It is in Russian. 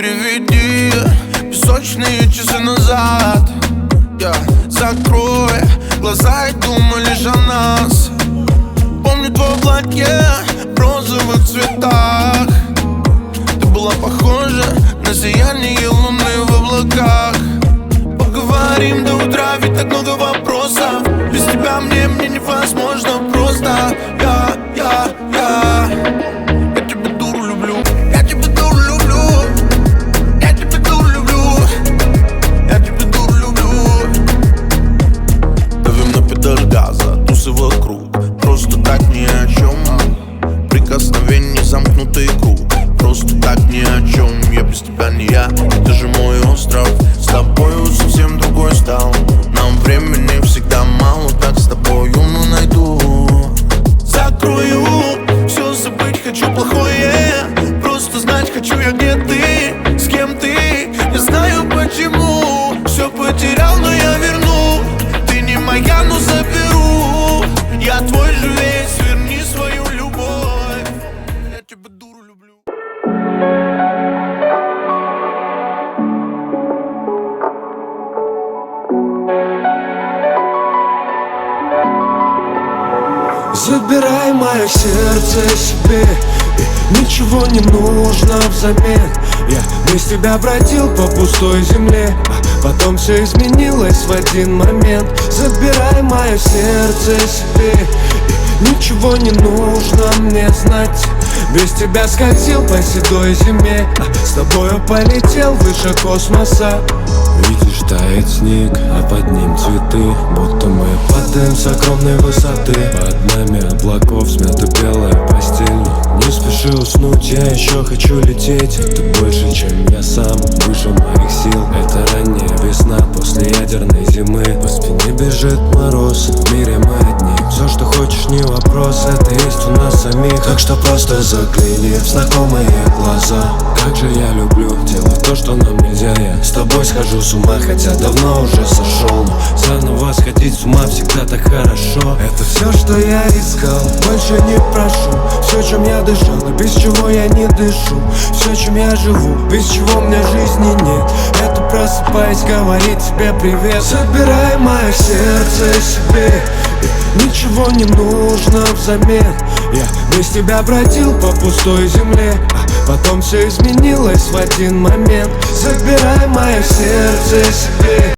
переведи песочные часы назад. Закрой глаза и думай лишь о нас. Помню твое платье в розовых цветах. Ты была похожа на сияние луны в облаках. Поговорим до утра, ведь так много вопросов. Без тебя мне невозможно просто. Я тебя дуру люблю. Я тебя дуру люблю. Я тебя дуру люблю. Я тебя дуру люблю. Давим на педаль газа, тусы вокруг. Просто так ни о чем. Прикосновение, замкнутый круг. Просто так ни о чем. Я без тебя не я, ты же мой остров. С тобою совсем другой стал. Нам времени всегда мало, так с тобою, но найду. Закрою, все забыть хочу плохое. Просто знать хочу я, где ты, с кем ты. Не знаю почему, все потерял, но я верну. Ты не моя, но заберу. Я твой же весь, верни свою любовь. Я тебя дуру люблю. Забирай мое сердце себе, и ничего не нужно взамен. Я без тебя бродил по пустой земле, а потом все изменилось в один момент. Забирай мое сердце себе, и ничего не нужно мне знать. Без тебя скользил по седой зиме, а с тобою полетел выше космоса. Видишь, тает снег, а под ним цветы, будто мы падаем с огромной высоты. Под нами облаков смята белая постель. Не спеши уснуть, я еще хочу лететь. Это больше, чем я сам, выше моих сил. Это ранняя весна после ядерной зимы. По спине бежит мороз, в мире мы одни. Все, что хочешь, не вопрос, это есть у нас самих. Так что просто загляни в знакомые глаза. Как же я люблю делать то, что нам нельзя. Я с тобой схожу с ума, хотя давно уже сошел. Но заново сходить с ума всегда так хорошо. Это все, что я искал, больше не прошу. Все, чем я дышал, и без чего я не дышу. Все, чем я живу, без чего у меня жизни нет. Это просыпаясь, говорить тебе привет. Забирай мое сердце себе, и ничего не нужно взамен. Я без тебя бродил по пустой земле, а потом все изменилось в один момент. Забирай мое сердце себе.